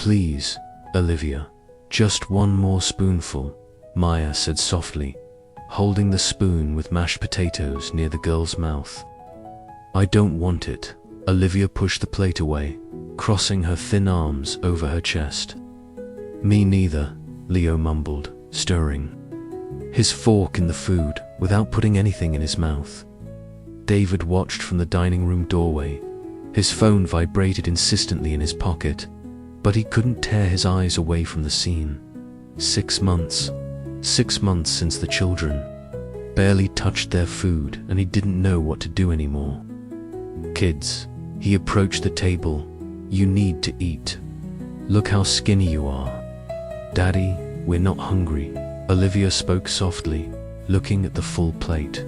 Please, Olivia, just one more spoonful, Maya said softly, holding the spoon with mashed potatoes near the girl's mouth. I don't want it. Olivia pushed the plate away, crossing her thin arms over her chest. Me neither, Leo mumbled, stirring his fork in the food without putting anything in his mouth. David watched from the dining room doorway. His phone vibrated insistently in his pocket, but he couldn't tear his eyes away from the scene. 6 months. 6 months since the children barely touched their food, and he didn't know what to do anymore. Kids, he approached the table. You need to eat. Look how skinny you are. Daddy, we're not hungry. Olivia spoke softly, looking at the full plate.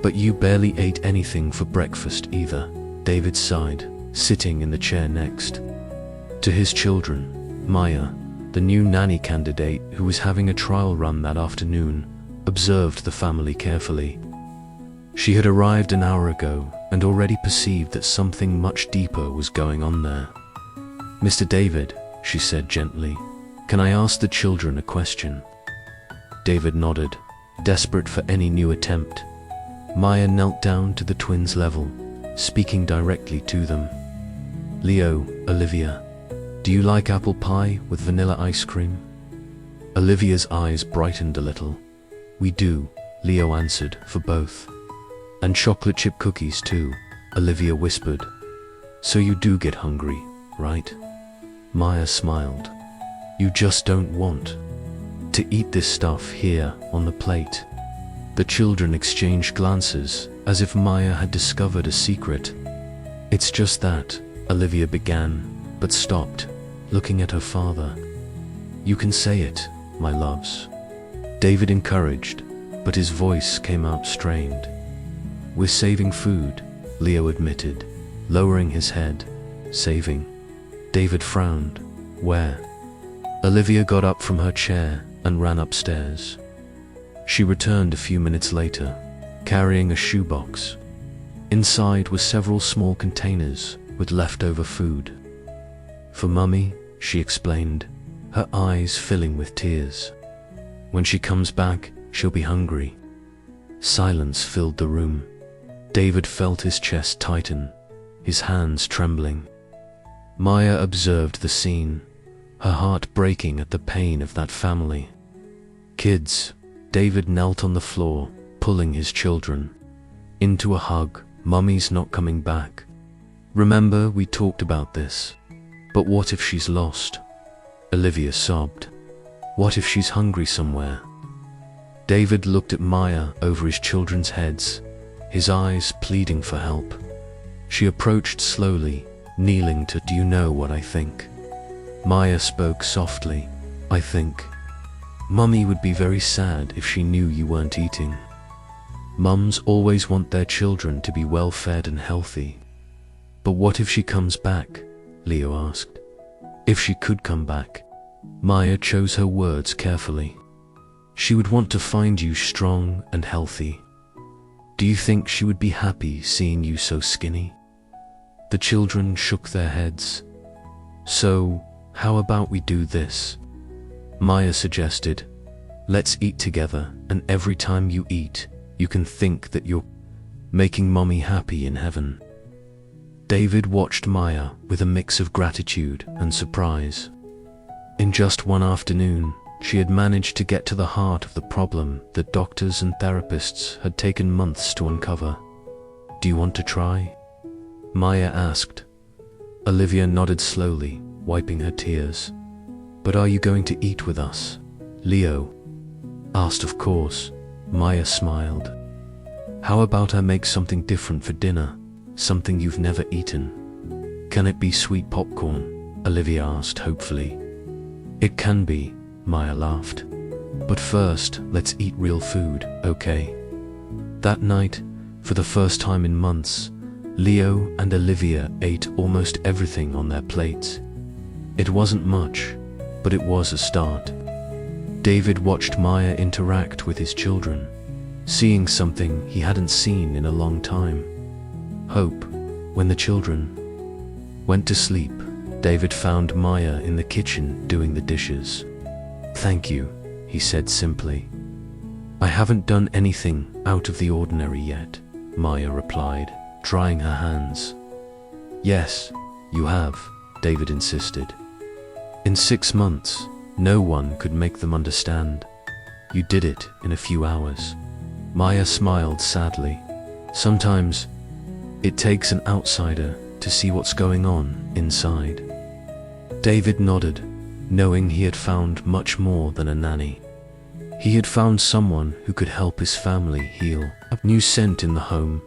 But you barely ate anything for breakfast either, David sighed, sitting in the chair next to his children. Maya, the new nanny candidate who was having a trial run that afternoon, observed the family carefully. She had arrived an hour ago and already perceived that something much deeper was going on there. Mr. David, she said gently, can I ask the children a question? David nodded, desperate for any new attempt. Maya knelt down to the twins' level, speaking directly to them. Leo, Olivia, do you like apple pie with vanilla ice cream? Olivia's eyes brightened a little. We do, Leo answered, for both. And chocolate chip cookies too, Olivia whispered. So you do get hungry, right? Maya smiled. You just don't want to eat this stuff here on the plate. The children exchanged glances, as if Maya had discovered a secret. It's just that, Olivia began, but stopped, looking at her father. You can say it, my loves. David encouraged, but his voice came out strained. We're saving food, Leo admitted, lowering his head. Saving? David frowned. Where? Olivia got up from her chair and ran upstairs. She returned a few minutes later, carrying a shoebox. Inside were several small containers with leftover food. For Mummy, she explained, her eyes filling with tears. When she comes back, she'll be hungry. Silence filled the room. David felt his chest tighten, his hands trembling. Maya observed the scene, her heart breaking at the pain of that family. Kids, David knelt on the floor, pulling his children into a hug. Mummy's not coming back. Remember, we talked about this. But what if she's lost? Olivia sobbed. What if she's hungry somewhere? David looked at Maya over his children's heads, his eyes pleading for help. She approached slowly, kneeling to, do you know what I think? Maya spoke softly. I think Mummy would be very sad if she knew you weren't eating. Mums always want their children to be well fed and healthy. But what if she comes back? Leo asked. If she could come back. Maya chose her words carefully. She would want to find you strong and healthy. Do you think she would be happy seeing you so skinny? The children shook their heads. So, how about we do this? Maya suggested. Let's eat together, and every time you eat, you can think that you're making Mommy happy in heaven. David watched Maya with a mix of gratitude and surprise. In just one afternoon, she had managed to get to the heart of the problem that doctors and therapists had taken months to uncover. Do you want to try? Maya asked. Olivia nodded slowly, wiping her tears. But are you going to eat with us? Leo asked. Of course. Maya smiled. How about I make something different for dinner? Something you've never eaten? Can it be sweet popcorn? Olivia asked hopefully. It can be, Maya laughed. But first, let's eat real food, okay? That night, for the first time in months, Leo and Olivia ate almost everything on their plates. It wasn't much, but it was a start. David watched Maya interact with his children, seeing something he hadn't seen in a long time. Hope. When the children went to sleep, David found Maya in the kitchen doing the dishes. "Thank you," he said simply. "I haven't done anything out of the ordinary yet," Maya replied, drying her hands. "Yes, you have," David insisted. "In 6 months, no one could make them understand. You did it in a few hours." Maya smiled sadly. "Sometimes it takes an outsider to see what's going on inside." David nodded, knowing he had found much more than a nanny. He had found someone who could help his family heal. A new scent in the home.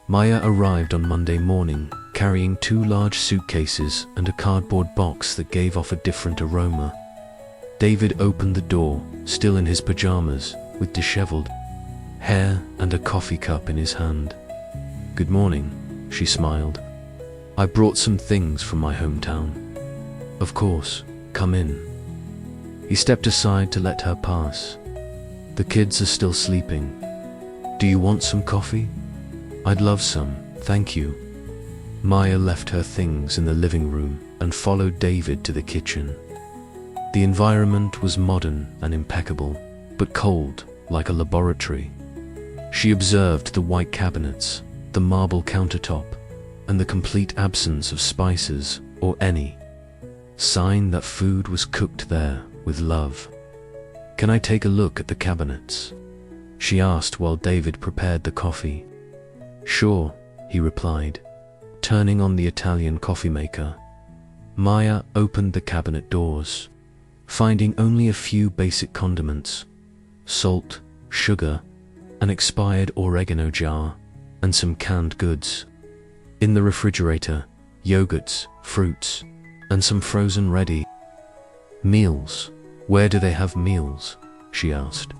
Maya arrived on Monday morning, carrying 2 large suitcases and a cardboard box that gave off a different aroma. David opened the door, still in his pajamas, with disheveled hair and a coffee cup in his hand. "Good morning," she smiled. "I brought some things from my hometown." "Of course, come in." He stepped aside to let her pass. "The kids are still sleeping. Do you want some coffee?" "I'd love some, thank you." Maya left her things in the living room and followed David to the kitchen. The environment was modern and impeccable, but cold, like a laboratory. She observed the white cabinets, the marble countertop, and the complete absence of spices or any sign that food was cooked there with love. "Can I take a look at the cabinets?" she asked while David prepared the coffee. "Sure," he replied, turning on the Italian coffee maker. Maya opened the cabinet doors, finding only a few basic condiments: salt, sugar, an expired oregano jar, and some canned goods. In the refrigerator, yogurts, fruits, and some frozen ready meals. "Where do they have meals?" she asked.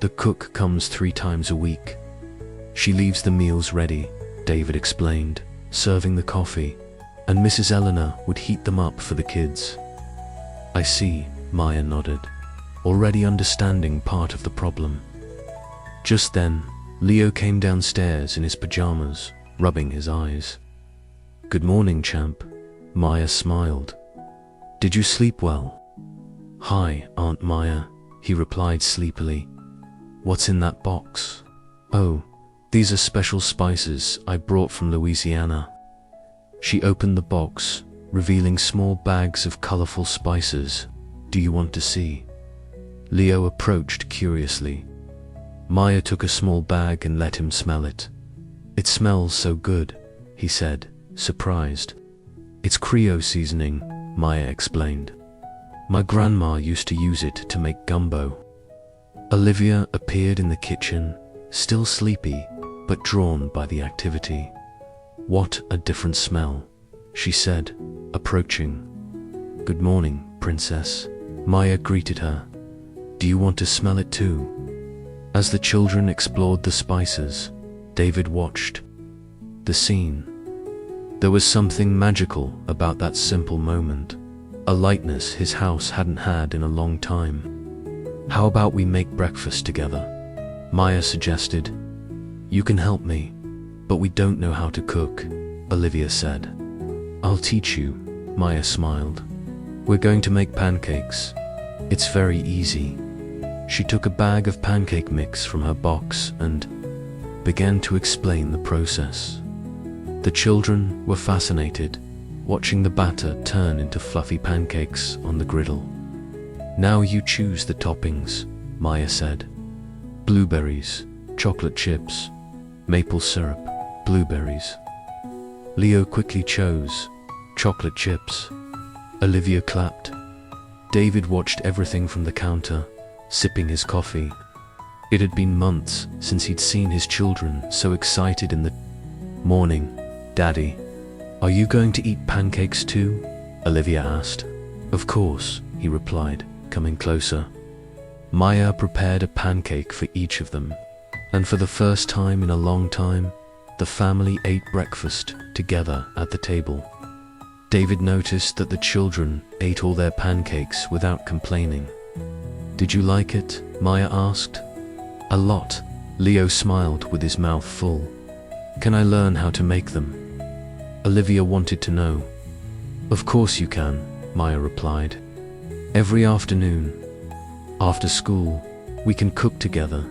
"The cook comes 3 times a week. She leaves the meals ready," David explained, serving the coffee, "and Mrs. Eleanor would heat them up for the kids." "I see," Maya nodded, already understanding part of the problem. Just then, Leo came downstairs in his pajamas, rubbing his eyes. "Good morning, champ." Maya smiled. "Did you sleep well?" "Hi, Aunt Maya," he replied sleepily. "What's in that box?" "Oh, these are special spices I brought from Louisiana." She opened the box, revealing small bags of colorful spices. "Do you want to see?" Leo approached curiously. Maya took a small bag and let him smell it. "It smells so good," he said, surprised. "It's Creole seasoning," Maya explained. "My grandma used to use it to make gumbo." Olivia appeared in the kitchen, still sleepy, but drawn by the activity. "What a different smell," she said, approaching. "Good morning, princess," Maya greeted her. "Do you want to smell it too?" As the children explored the spices, David watched the scene. There was something magical about that simple moment, a lightness his house hadn't had in a long time. "How about we make breakfast together?" Maya suggested. "You can help me, but we don't know how to cook," Olivia said. "I'll teach you," Maya smiled. "We're going to make pancakes. It's very easy." She took a bag of pancake mix from her box and began to explain the process. The children were fascinated, watching the batter turn into fluffy pancakes on the griddle. "Now you choose the toppings," Maya said. "Blueberries, chocolate chips, maple syrup, blueberries." Leo quickly chose chocolate chips. Olivia clapped. David watched everything from the counter, sipping his coffee. It had been months since he'd seen his children so excited in the morning. "Daddy, are you going to eat pancakes too?" Olivia asked. "Of course," he replied, coming closer. Maya prepared a pancake for each of them, and for the first time in a long time, the family ate breakfast together at the table. David noticed that the children ate all their pancakes without complaining. "Did you like it?" Maya asked. "A lot," Leo smiled with his mouth full. "Can I learn how to make them?" Olivia wanted to know. Of course you can, Maya replied. Every afternoon, after school, we can cook together.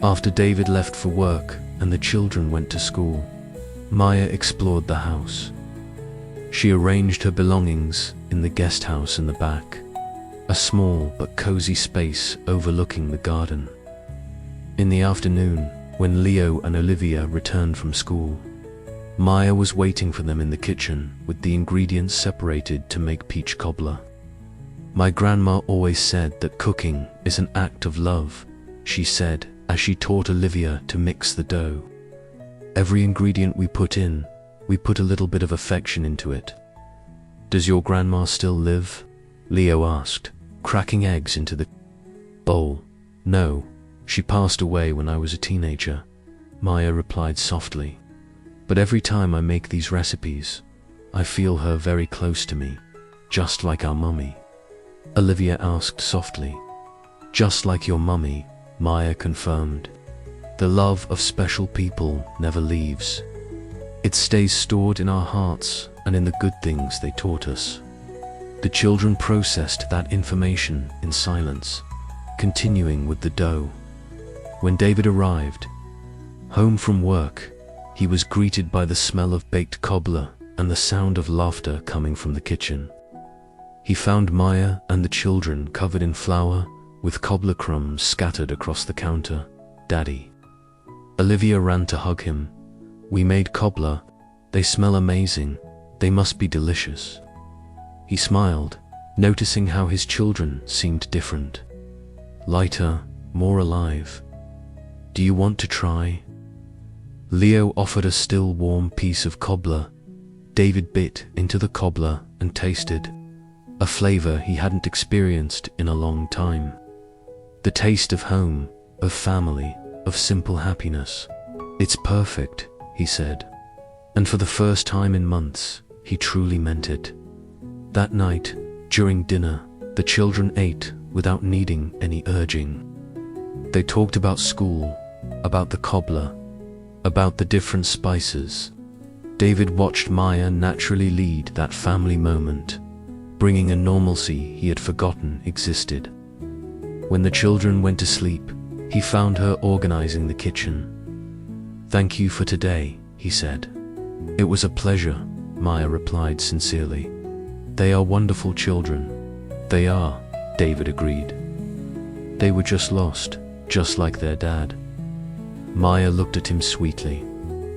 After David left for work and the children went to school, Maya explored the house. She arranged her belongings in the guest house in the back, a small but cozy space overlooking the garden. In the afternoon, when Leo and Olivia returned from school, Maya was waiting for them in the kitchen with the ingredients separated to make peach cobbler. My grandma always said that cooking is an act of love, she said as she taught Olivia to mix the dough. Every ingredient we put in, we put a little bit of affection into it. Does your grandma still live? Leo asked, cracking eggs into the bowl. No, she passed away when I was a teenager, Maya replied softly. But every time I make these recipes, I feel her very close to me, just like our mummy. Olivia asked softly. Just like your mummy, Maya confirmed. The love of special people never leaves. It stays stored in our hearts and in the good things they taught us. The children processed that information in silence, continuing with the dough. When David arrived, home from work, he was greeted by the smell of baked cobbler and the sound of laughter coming from the kitchen. He found Maya and the children covered in flour, with cobbler crumbs scattered across the counter. Daddy. Olivia ran to hug him. We made cobbler. They smell amazing. They must be delicious. He smiled, noticing how his children seemed different. Lighter, more alive. Do you want to try? Leo offered a still warm piece of cobbler. David bit into the cobbler and tasted, a flavor he hadn't experienced in a long time. The taste of home, of family, of simple happiness. It's perfect, he said. And for the first time in months, he truly meant it. That night, during dinner, the children ate without needing any urging. They talked about school, about the cobbler, about the different spices. David watched Maya naturally lead that family moment, bringing a normalcy he had forgotten existed. When the children went to sleep, he found her organizing the kitchen. Thank you for today, he said. It was a pleasure, Maya replied sincerely. They are wonderful children. They are, David agreed. They were just lost, just like their dad. Maya looked at him sweetly,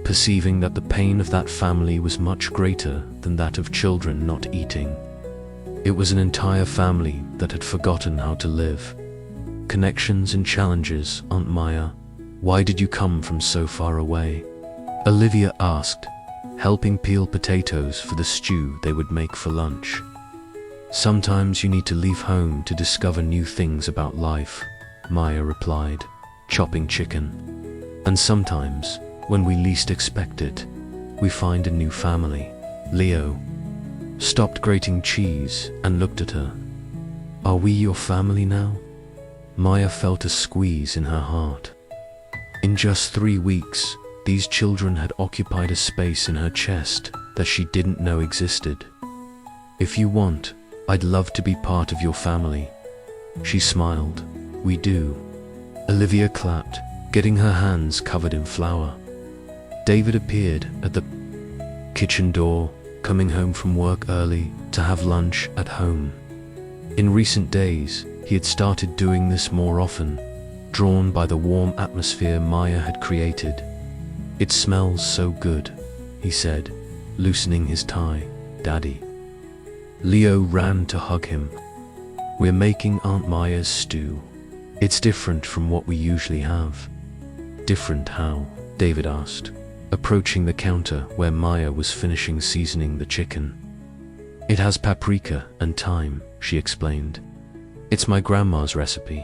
perceiving that the pain of that family was much greater than that of children not eating. It was an entire family that had forgotten how to live. Connections and challenges, Aunt Maya. Why did you come from so far away? Olivia asked, helping peel potatoes for the stew they would make for lunch. Sometimes you need to leave home to discover new things about life, Maya replied, chopping chicken. And sometimes, when we least expect it, we find a new family. Leo stopped grating cheese and looked at her. Are we your family now? Maya felt a squeeze in her heart. In just 3 weeks, these children had occupied a space in her chest that she didn't know existed. If you want, I'd love to be part of your family. She smiled. We do. Olivia clapped, getting her hands covered in flour. David appeared at the kitchen door, coming home from work early to have lunch at home. In recent days, he had started doing this more often, drawn by the warm atmosphere Maya had created. It smells so good, he said, loosening his tie. Daddy. Leo ran to hug him. We're making Aunt Maya's stew. It's different from what we usually have. Different how? David asked, approaching the counter where Maya was finishing seasoning the chicken. It has paprika and thyme, she explained. It's my grandma's recipe.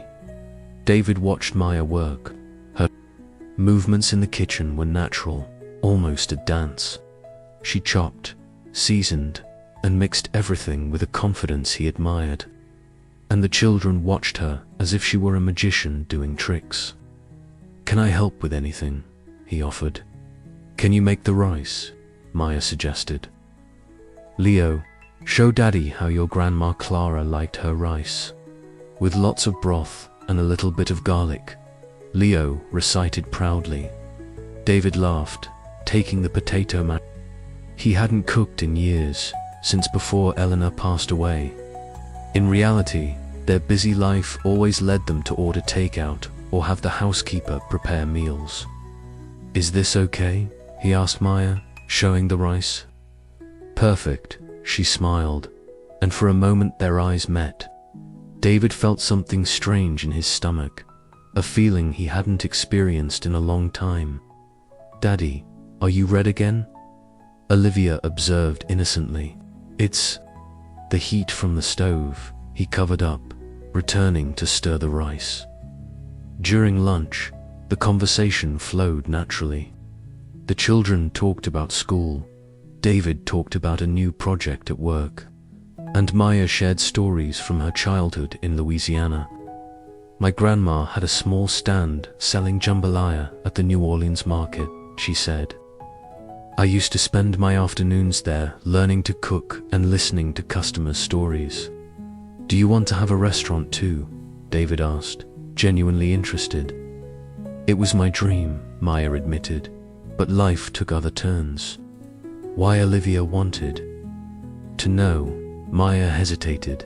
David watched Maya work. Her movements in the kitchen were natural, almost a dance. She chopped, seasoned, and mixed everything with a confidence he admired. And the children watched her as if she were a magician doing tricks. Can I help with anything? He offered. Can you make the rice? Maya suggested. Leo, Show Daddy how your Grandma Clara liked her rice. With lots of broth and a little bit of garlic, Leo recited proudly. David laughed, taking the potato mash. He hadn't cooked in years, since before Eleanor passed away. In reality, their busy life always led them to order takeout or have the housekeeper prepare meals. "Is this okay?" he asked Maya, showing the rice. "Perfect," she smiled, and for a moment their eyes met. David felt something strange in his stomach, a feeling he hadn't experienced in a long time. "Daddy, are you red again?" Olivia observed innocently. "It's the heat from the stove," he covered up, returning to stir the rice. During lunch, the conversation flowed naturally. The children talked about school, David talked about a new project at work, and Maya shared stories from her childhood in Louisiana. "My grandma had a small stand selling jambalaya at the New Orleans market," she said. "I used to spend my afternoons there learning to cook and listening to customers' stories." "Do you want to have a restaurant too?" David asked, genuinely interested. "It was my dream," Maya admitted, "but life took other turns." Why Olivia wanted to know, Maya hesitated.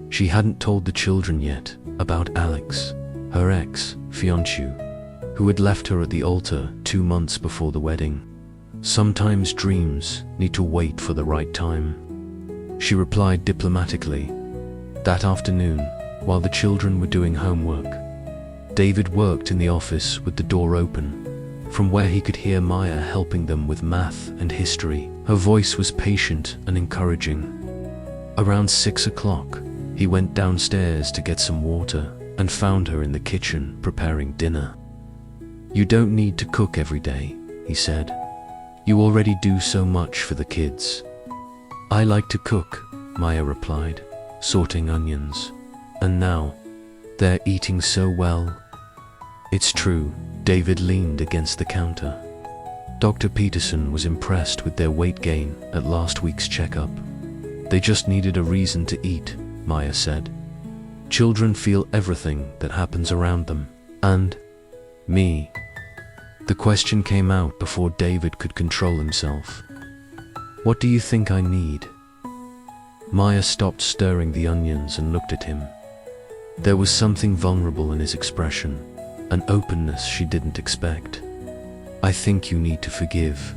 She hadn't told the children yet about Alex, her ex-fiancé, who had left her at the altar 2 months before the wedding. Sometimes dreams need to wait for the right time. She replied diplomatically. That afternoon, while the children were doing homework, David worked in the office with the door open, from where he could hear Maya helping them with math and history. Her voice was patient and encouraging. Around 6 o'clock, he went downstairs to get some water and found her in the kitchen preparing dinner. "You don't need to cook every day," he said. "You already do so much for the kids." "I like to cook," Maya replied, sorting onions. "And now, they're eating so well." "It's true," David leaned against the counter. Dr. Peterson was impressed with their weight gain at last week's checkup. "They just needed a reason to eat," Maya said. "Children feel everything that happens around them. And me." The question came out before David could control himself. "What do you think I need?" Maya stopped stirring the onions and looked at him. There was something vulnerable in his expression, an openness she didn't expect. "I think you need to forgive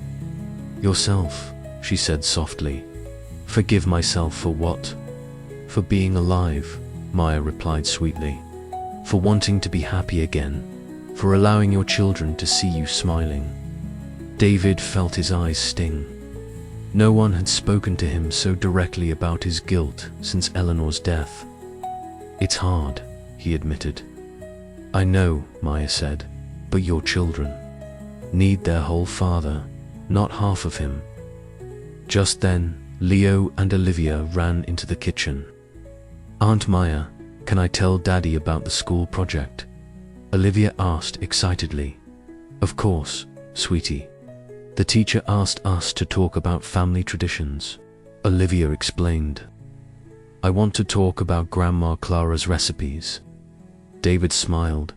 yourself," she said softly. "Forgive myself for what?" "For being alive," Maya replied sweetly. "For wanting to be happy again. For allowing your children to see you smiling." David felt his eyes sting. No one had spoken to him so directly about his guilt since Eleanor's death. "It's hard," he admitted. "I know," Maya said, "but your children need their whole father, not half of him." Just then, Leo and Olivia ran into the kitchen. "Aunt Maya, can I tell Daddy about the school project?" Olivia asked excitedly. "Of course, sweetie. The teacher asked us to talk about family traditions," Olivia explained. "I want to talk about Grandma Clara's recipes." David smiled,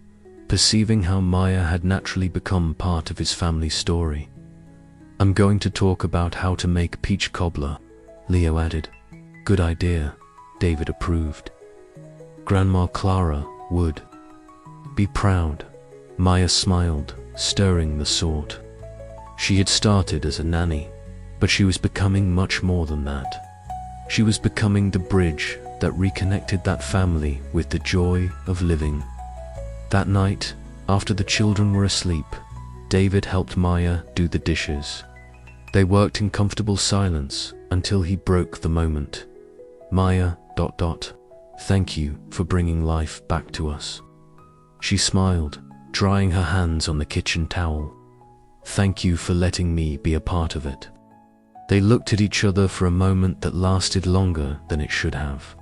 perceiving how Maya had naturally become part of his family story. "I'm going to talk about how to make peach cobbler," Leo added. "Good idea," David approved. "Grandma Clara would be proud." Maya smiled, stirring the salt. She had started as a nanny, but she was becoming much more than that. She was becoming the bridge that reconnected that family with the joy of living. That night, after the children were asleep, David helped Maya do the dishes. They worked in comfortable silence until he broke the moment. "Maya, ... thank you for bringing life back to us." She smiled, drying her hands on the kitchen towel. "Thank you for letting me be a part of it." They looked at each other for a moment that lasted longer than it should have,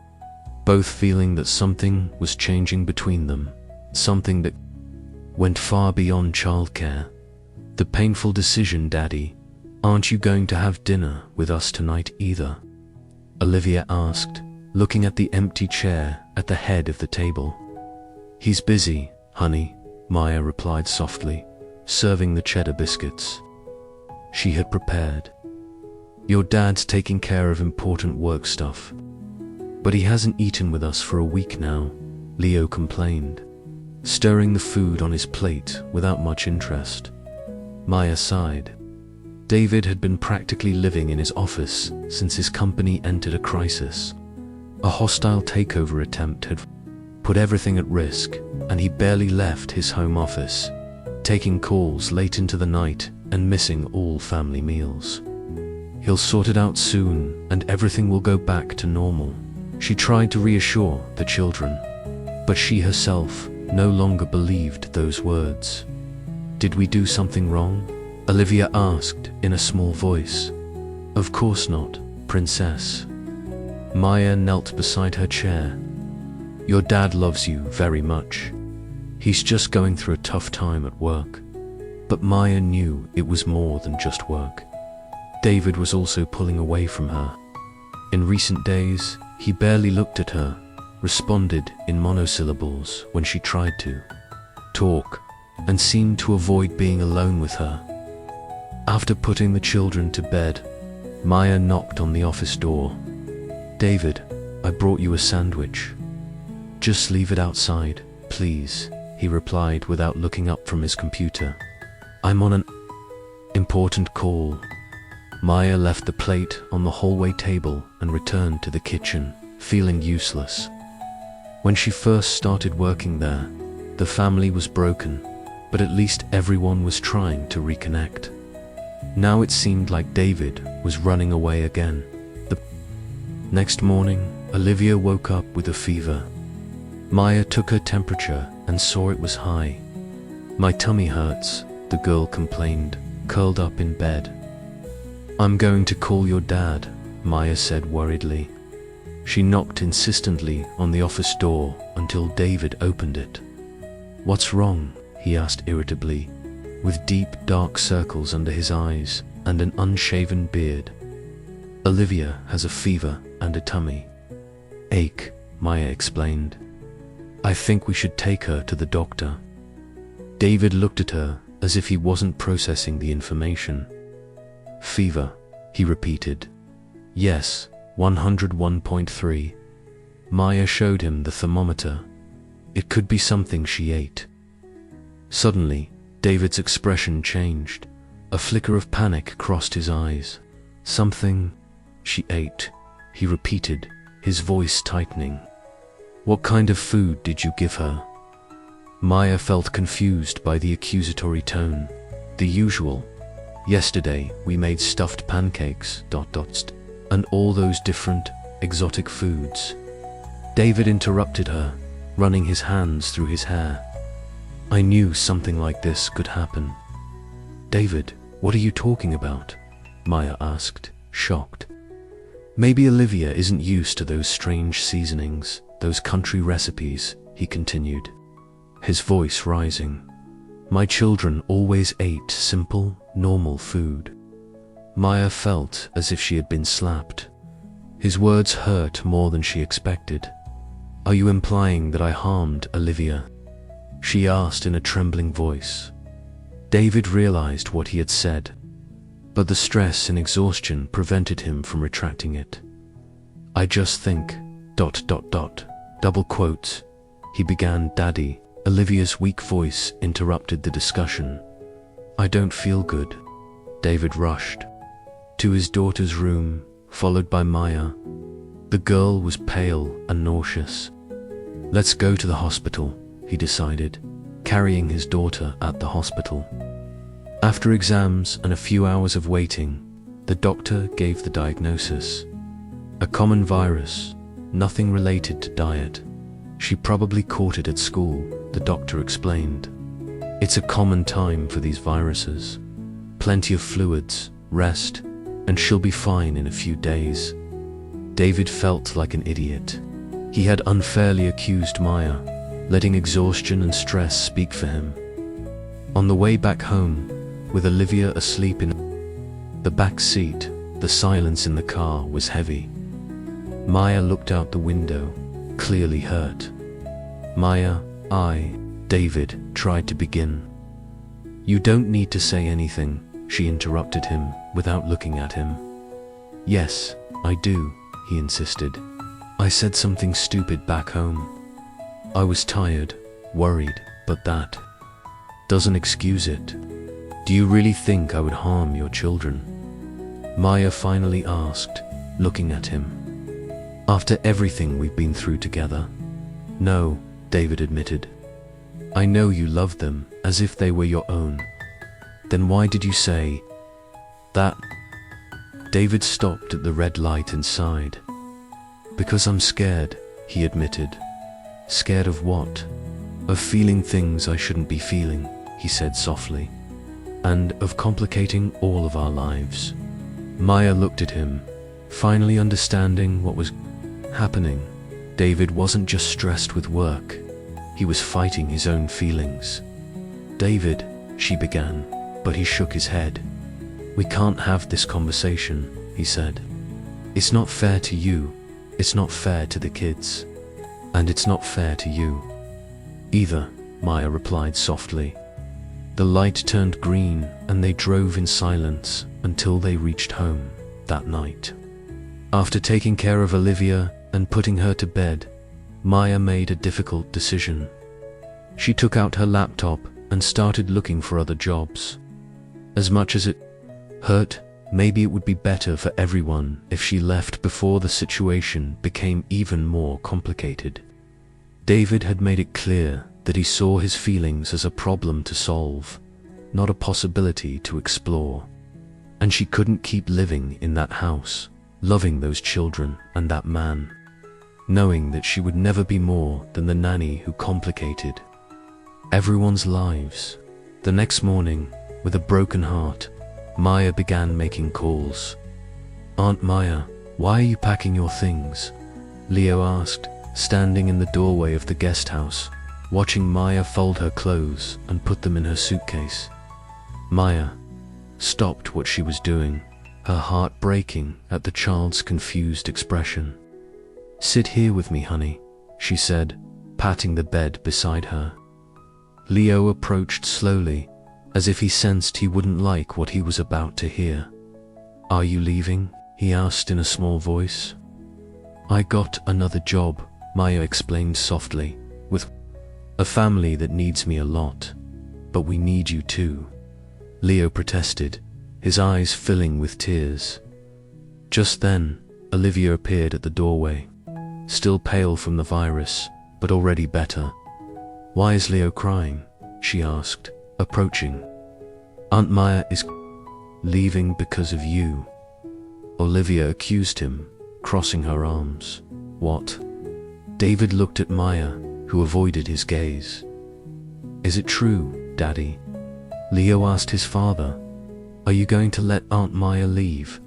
both feeling that something was changing between them, something that went far beyond childcare. "The painful decision, Daddy. Aren't you going to have dinner with us tonight either?" Olivia asked, looking at the empty chair at the head of the table. He's busy, honey, Maya replied softly, serving the cheddar biscuits she had prepared. Your dad's taking care of important work stuff. But he hasn't eaten with us for a week now, Leo complained, stirring the food on his plate without much interest. Maya sighed. David had been practically living in his office since his company entered a crisis. A hostile takeover attempt had put everything at risk, and he barely left his home office, taking calls late into the night and missing all family meals. He'll sort it out soon, and everything will go back to normal. She tried to reassure the children, but she herself no longer believed those words. Did we do something wrong? Olivia asked in a small voice. Of course not, princess. Maya knelt beside her chair. Your dad loves you very much. He's just going through a tough time at work. But Maya knew it was more than just work. David was also pulling away from her. In recent days, he barely looked at her, responded in monosyllables when she tried to talk, and seemed to avoid being alone with her. After putting the children to bed, Maya knocked on the office door. David, I brought you a sandwich. Just leave it outside, please, he replied without looking up from his computer. I'm on an important call. Maya left the plate on the hallway table and returned to the kitchen, feeling useless. When she first started working there, the family was broken, but at least everyone was trying to reconnect. Now it seemed like David was running away again. The next morning, Olivia woke up with a fever. Maya took her temperature and saw it was high. My tummy hurts, the girl complained, curled up in bed. I'm going to call your dad, Maya said worriedly. She knocked insistently on the office door until David opened it. What's wrong? He asked irritably, with deep dark circles under his eyes and an unshaven beard. Olivia has a fever and a tummy ache, Maya explained. I think we should take her to the doctor. David looked at her as if he wasn't processing the information. Fever, he repeated. Yes, 101.3. Maya showed him the thermometer. It could be something she ate. Suddenly, David's expression changed. A flicker of panic crossed his eyes. Something she ate, he repeated, his voice tightening. What kind of food did you give her? Maya felt confused by the accusatory tone. The usual. Yesterday, we made stuffed pancakes, and all those different, exotic foods. David interrupted her, running his hands through his hair. I knew something like this could happen. David, what are you talking about? Maya asked, shocked. Maybe Olivia isn't used to those strange seasonings, those country recipes, he continued, his voice rising. My children always ate simple, normal food. Maya felt as if she had been slapped. His words hurt more than she expected. Are you implying that I harmed Olivia? She asked in a trembling voice. David realized what he had said, but the stress and exhaustion prevented him from retracting it. I just think, double quotes, he began. Daddy, Olivia's weak voice interrupted the discussion. I don't feel good. David rushed to his daughter's room, followed by Maya. The girl was pale and nauseous. Let's go to the hospital, he decided, carrying his daughter at the hospital. After exams and a few hours of waiting, the doctor gave the diagnosis. A common virus, nothing related to diet. She probably caught it at school, the doctor explained. It's a common time for these viruses. Plenty of fluids, rest, and she'll be fine in a few days. David felt like an idiot. He had unfairly accused Maya, letting exhaustion and stress speak for him. On the way back home, with Olivia asleep in the back seat, the silence in the car was heavy. Maya looked out the window, clearly hurt. Maya, David tried to begin. You don't need to say anything, she interrupted him without looking at him. Yes, I do, he insisted. I said something stupid back home. I was tired, worried, but that doesn't excuse it. Do you really think I would harm your children? Maya finally asked, looking at him. After everything we've been through together? No, David admitted. I know you love them as if they were your own. Then why did you say that? David stopped at the red light and sighed. Because I'm scared, he admitted. Scared of what? Of feeling things I shouldn't be feeling, he said softly. And of complicating all of our lives. Maya looked at him, finally understanding what was happening. David wasn't just stressed with work. He was fighting his own feelings. David, she began, but he shook his head. We can't have this conversation, he said. It's not fair to you. It's not fair to the kids. And it's not fair to you either, Maya replied softly. The light turned green and they drove in silence until they reached home that night. After taking care of Olivia and putting her to bed, Maya made a difficult decision. She took out her laptop and started looking for other jobs. As much as it hurt, maybe it would be better for everyone if she left before the situation became even more complicated. David had made it clear that he saw his feelings as a problem to solve, not a possibility to explore. And she couldn't keep living in that house, loving those children and that man, knowing that she would never be more than the nanny who complicated everyone's lives. The next morning, with a broken heart, Maya began making calls. Aunt Maya, why are you packing your things? Leo asked, standing in the doorway of the guest house, watching Maya fold her clothes and put them in her suitcase. Maya stopped what she was doing, her heart breaking at the child's confused expression. Sit here with me, honey, she said, patting the bed beside her. Leo approached slowly, as if he sensed he wouldn't like what he was about to hear. Are you leaving? He asked in a small voice. I got another job, Maya explained softly, with a family that needs me a lot. But we need you too. Leo protested, his eyes filling with tears. Just then, Olivia appeared at the doorway, still pale from the virus, but already better. Why is Leo crying? She asked, approaching. Aunt Maya is leaving because of you. Olivia accused him, crossing her arms. What? David looked at Maya, who avoided his gaze. Is it true, Daddy? Leo asked his father. Are you going to let Aunt Maya leave?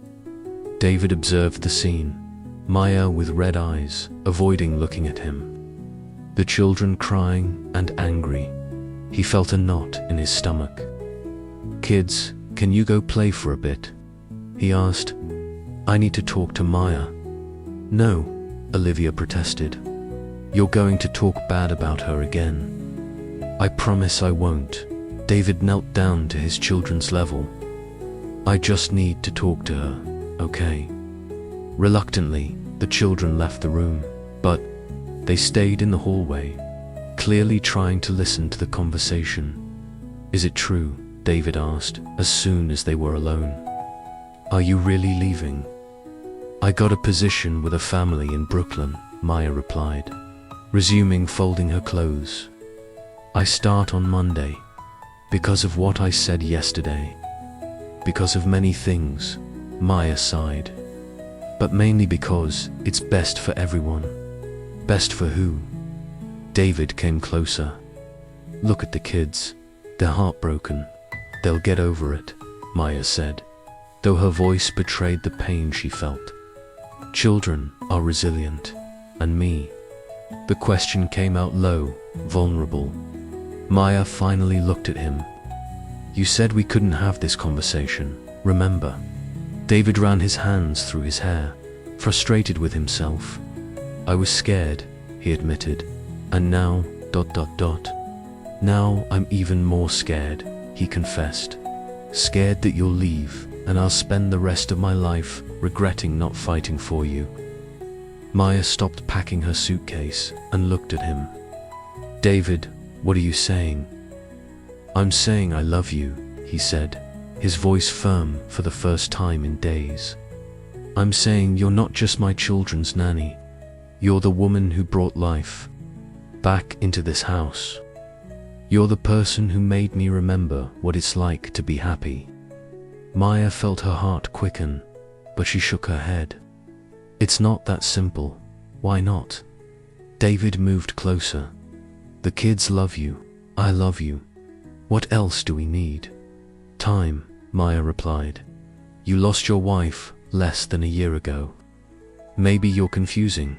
David observed the scene, Maya with red eyes, avoiding looking at him. The children crying and angry. He felt a knot in his stomach. Kids, can you go play for a bit? He asked. I need to talk to Maya. No, Olivia protested. You're going to talk bad about her again. I promise I won't. David knelt down to his children's level. I just need to talk to her, okay? Reluctantly, the children left the room, but they stayed in the hallway, clearly trying to listen to the conversation. Is it true? David asked, as soon as they were alone. Are you really leaving? I got a position with a family in Brooklyn, Maya replied, resuming folding her clothes. I start on Monday. Because of what I said yesterday. Because of many things, Maya sighed. But mainly because it's best for everyone. Best for who? David came closer. Look at the kids. They're heartbroken. They'll get over it, Maya said, though her voice betrayed the pain she felt. Children are resilient. And me? The question came out low, vulnerable. Maya finally looked at him. You said we couldn't have this conversation, remember? David ran his hands through his hair, frustrated with himself. I was scared, he admitted, and now, ... Now I'm even more scared, he confessed. Scared that you'll leave, and I'll spend the rest of my life regretting not fighting for you. Maya stopped packing her suitcase and looked at him. David, what are you saying? I'm saying I love you, he said, his voice firm for the first time in days. I'm saying you're not just my children's nanny. You're the woman who brought life back into this house. You're the person who made me remember what it's like to be happy. Maya felt her heart quicken, but she shook her head. It's not that simple. Why not? David moved closer. The kids love you. I love you. What else do we need? Time, Maya replied. You lost your wife less than a year ago. Maybe you're confusing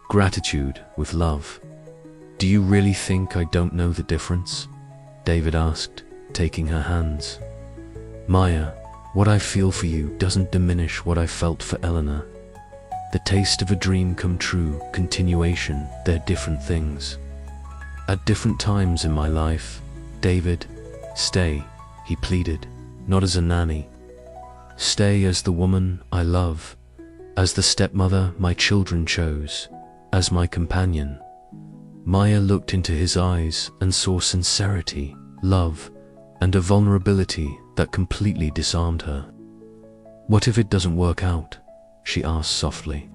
gratitude with love. Do you really think I don't know the difference? David asked, taking her hands. Maya, what I feel for you doesn't diminish what I felt for Eleanor. The taste of a dream come true, continuation, they're different things. At different times in my life, David, stay, he pleaded, not as a nanny. Stay as the woman I love, as the stepmother my children chose, as my companion. Maya looked into his eyes and saw sincerity, love, and a vulnerability that completely disarmed her. What if it doesn't work out? She asked softly.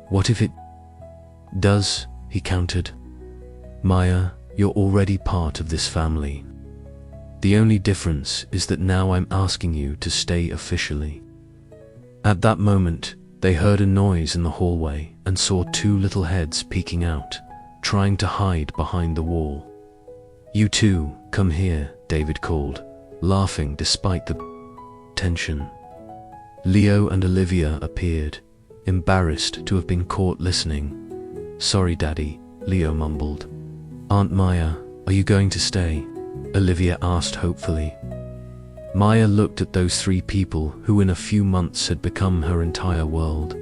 What if it does? He countered. Maya, you're already part of this family. The only difference is that now I'm asking you to stay officially. At that moment, they heard a noise in the hallway and saw two little heads peeking out, trying to hide behind the wall. You two, come here, David called, laughing despite the tension. Leo and Olivia appeared, embarrassed to have been caught listening. Sorry, Daddy, Leo mumbled. Aunt Maya, are you going to stay? Olivia asked hopefully. Maya looked at those three people who in a few months had become her entire world.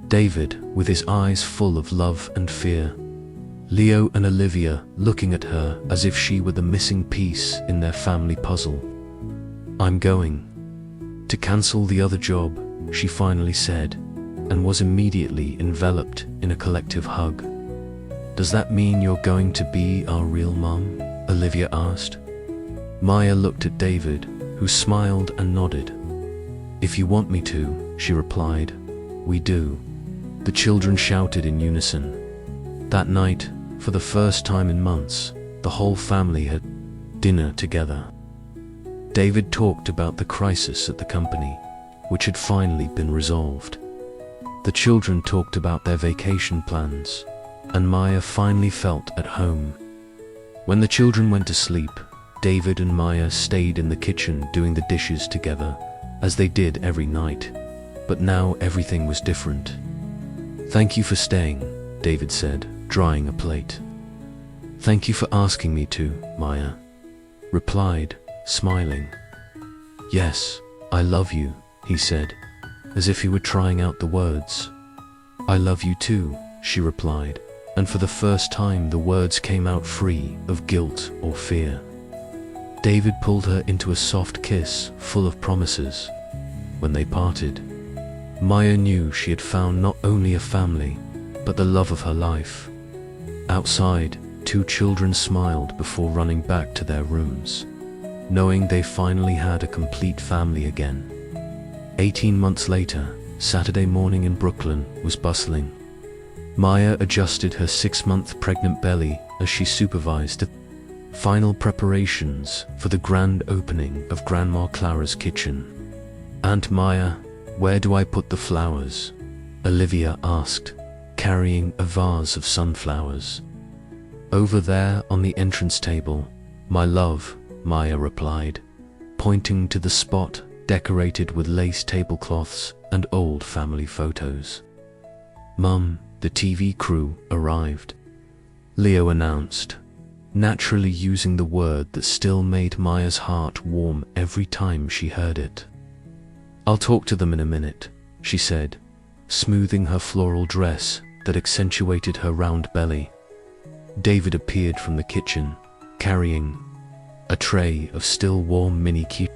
David, with his eyes full of love and fear. Leo and Olivia looking at her as if she were the missing piece in their family puzzle. I'm going to cancel the other job, she finally said, and was immediately enveloped in a collective hug. Does that mean you're going to be our real mom? Olivia asked. Maya looked at David, who smiled and nodded. If you want me to, she replied. We do. The children shouted in unison. That night, for the first time in months, the whole family had dinner together. David talked about the crisis at the company, which had finally been resolved. The children talked about their vacation plans, and Maya finally felt at home. When the children went to sleep, David and Maya stayed in the kitchen doing the dishes together, as they did every night. But now everything was different. Thank you for staying, David said, drying a plate. Thank you for asking me to, Maya replied, smiling. Yes, I love you, he said, as if he were trying out the words. I love you too, she replied, and for the first time the words came out free of guilt or fear. David pulled her into a soft kiss full of promises. When they parted, Maya knew she had found not only a family, but the love of her life. Outside, two children smiled before running back to their rooms, knowing they finally had a complete family again. 18 months later, Saturday morning in Brooklyn was bustling. Maya adjusted her 6-month pregnant belly as she supervised the final preparations for the grand opening of Grandma Clara's kitchen. Aunt Maya, where do I put the flowers? Olivia asked, carrying a vase of sunflowers. Over there on the entrance table, my love, Maya replied, pointing to the spot decorated with lace tablecloths and old family photos. Mum, the TV crew arrived, Leo announced, naturally using the word that still made Maya's heart warm every time she heard it. I'll talk to them in a minute, she said, smoothing her floral dress that accentuated her round belly. David appeared from the kitchen, carrying a tray of still warm mini cute.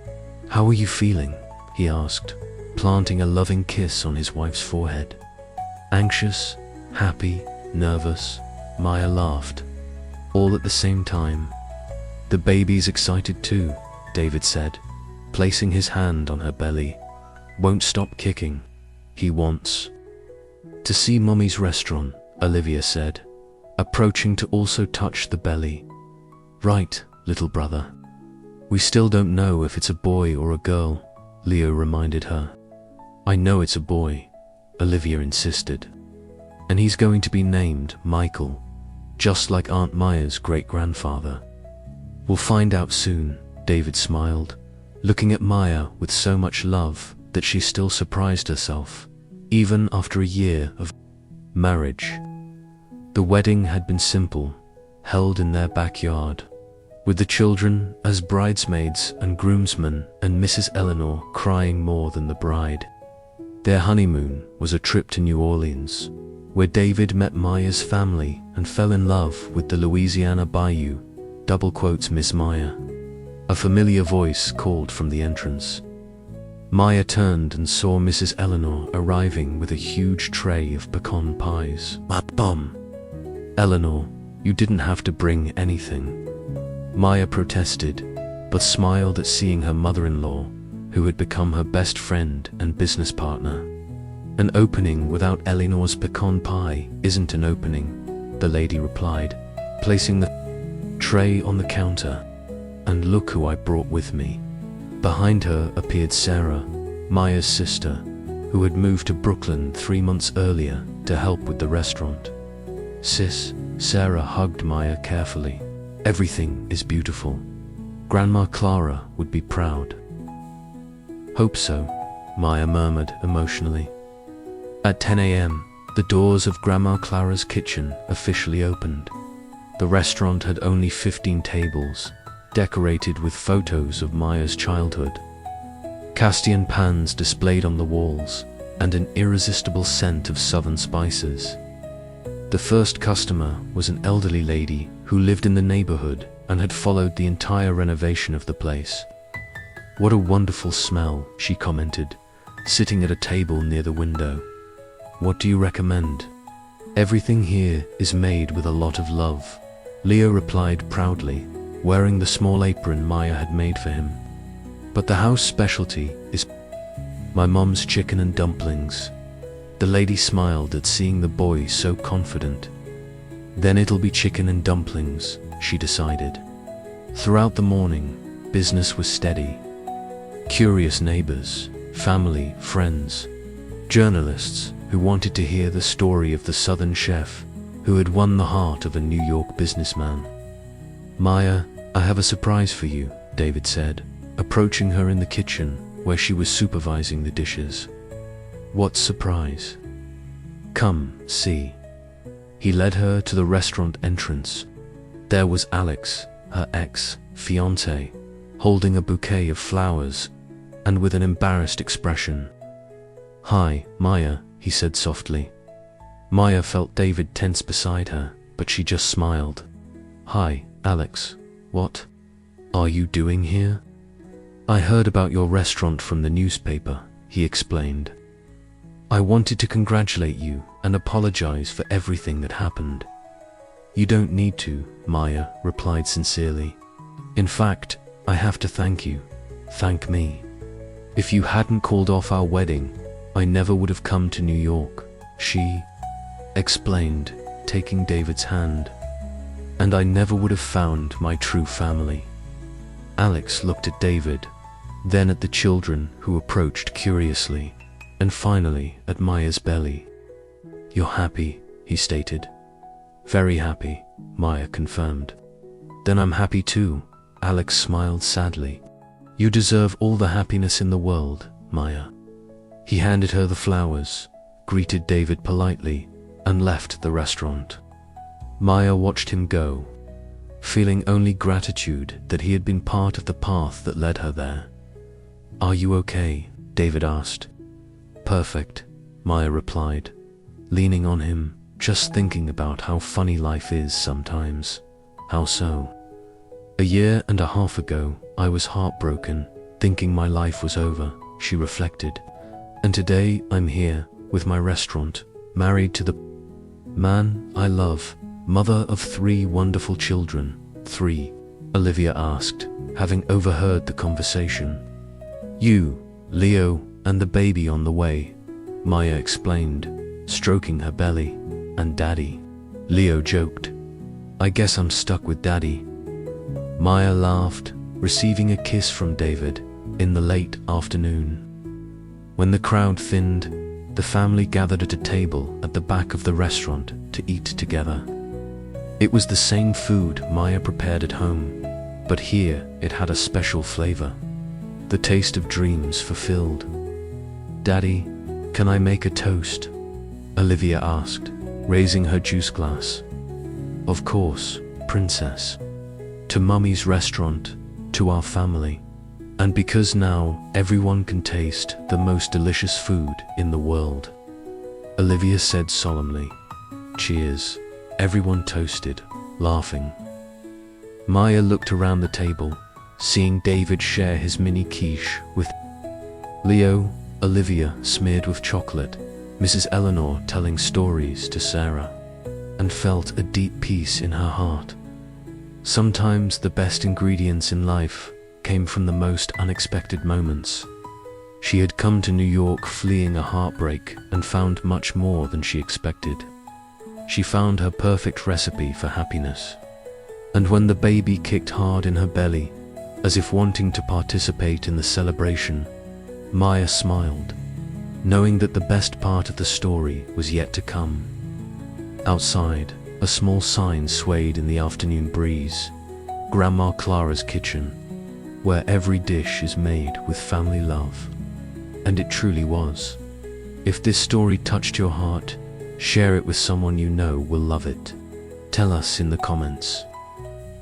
"How are you feeling?" he asked, planting a loving kiss on his wife's forehead. "Anxious, happy, nervous," Maya laughed, all at the same time. "The baby's excited too," David said, placing his hand on her belly. "Won't stop kicking. He wants to see Mommy's restaurant," Olivia said, approaching to also touch the belly. "Right, little brother. We still don't know if it's a boy or a girl," Leo reminded her. "I know it's a boy," Olivia insisted. "And he's going to be named Michael, just like Aunt Maya's great-grandfather." "We'll find out soon," David smiled, looking at Maya with so much love that she still surprised herself, even after a year of marriage. The wedding had been simple, held in their backyard, with the children as bridesmaids and groomsmen, and Mrs. Eleanor crying more than the bride. Their honeymoon was a trip to New Orleans, where David met Maya's family and fell in love with the Louisiana Bayou, Miss Maya. A familiar voice called from the entrance. Maya turned and saw Mrs. Eleanor arriving with a huge tray of pecan pies. "Mom, Eleanor, you didn't have to bring anything," Maya protested, but smiled at seeing her mother-in-law, who had become her best friend and business partner. "An opening without Eleanor's pecan pie isn't an opening," the lady replied, placing the tray on the counter. "And look who I brought with me." Behind her appeared Sarah, Maya's sister, who had moved to Brooklyn 3 months earlier to help with the restaurant. "Sis," Sarah hugged Maya carefully. "Everything is beautiful. Grandma Clara would be proud." "Hope so," Maya murmured emotionally. At 10 a.m., the doors of Grandma Clara's kitchen officially opened. The restaurant had only 15 tables, decorated with photos of Maya's childhood. Castile pans displayed on the walls, and an irresistible scent of southern spices. The first customer was an elderly lady who lived in the neighborhood and had followed the entire renovation of the place. "What a wonderful smell," she commented, sitting at a table near the window. "What do you recommend?" "Everything here is made with a lot of love," Leo replied proudly, wearing the small apron Maya had made for him. "But the house specialty is my mom's chicken and dumplings." The lady smiled at seeing the boy so confident. "Then it'll be chicken and dumplings," she decided. Throughout the morning, business was steady. Curious neighbors, family, friends, journalists who wanted to hear the story of the Southern chef who had won the heart of a New York businessman. "Maya, I have a surprise for you," David said, approaching her in the kitchen where she was supervising the dishes. "What surprise?" "Come, see." He led her to the restaurant entrance. There was Alex, her ex-fiancé, holding a bouquet of flowers and with an embarrassed expression. "Hi, Maya," he said softly. Maya felt David tense beside her, but she just smiled. "Hi, Alex. What are you doing here?" "I heard about your restaurant from the newspaper," he explained. "I wanted to congratulate you and apologize for everything that happened." "You don't need to," Maya replied sincerely. "In fact, I have to thank you. Thank me. If you hadn't called off our wedding, I never would have come to New York," she explained, taking David's hand. "And I never would have found my true family." Alex looked at David, then at the children who approached curiously, and finally at Maya's belly. "You're happy," he stated. "Very happy," Maya confirmed. "Then I'm happy too," Alex smiled sadly. "You deserve all the happiness in the world, Maya." He handed her the flowers, greeted David politely, and left the restaurant. Maya watched him go, feeling only gratitude that he had been part of the path that led her there. "Are you okay?" David asked. "Perfect," Maya replied, leaning on him, just thinking about how funny life is sometimes. How so? A year and a half ago, I was heartbroken, thinking my life was over, she reflected. And today I'm here, with my restaurant, married to the man I love, mother of 3 wonderful children. 3, Olivia asked, having overheard the conversation. You, Leo, and the baby on the way, Maya explained, stroking her belly. And Daddy, Leo joked. I guess I'm stuck with Daddy. Maya laughed, receiving a kiss from David in the late afternoon. When the crowd thinned, the family gathered at a table at the back of the restaurant to eat together. It was the same food Maya prepared at home, but here it had a special flavor. The taste of dreams fulfilled. Daddy, can I make a toast? Olivia asked, raising her juice glass. Of course, princess. To Mummy's restaurant, to our family. And because now everyone can taste the most delicious food in the world. Olivia said solemnly. Cheers. Everyone toasted, laughing. Maya looked around the table, seeing David share his mini quiche with Leo, Olivia smeared with chocolate, Mrs. Eleanor telling stories to Sarah, and felt a deep peace in her heart. Sometimes the best ingredients in life came from the most unexpected moments. She had come to New York fleeing a heartbreak and found much more than she expected. She found her perfect recipe for happiness. And when the baby kicked hard in her belly, as if wanting to participate in the celebration, Maya smiled, knowing that the best part of the story was yet to come. Outside, a small sign swayed in the afternoon breeze, Grandma Clara's kitchen, where every dish is made with family love. And it truly was. If this story touched your heart, share it with someone you know will love it. Tell us in the comments.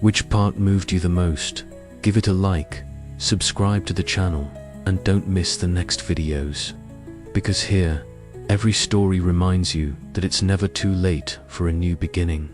Which part moved you the most? Give it a like, subscribe to the channel, and don't miss the next videos. Because here, every story reminds you that it's never too late for a new beginning.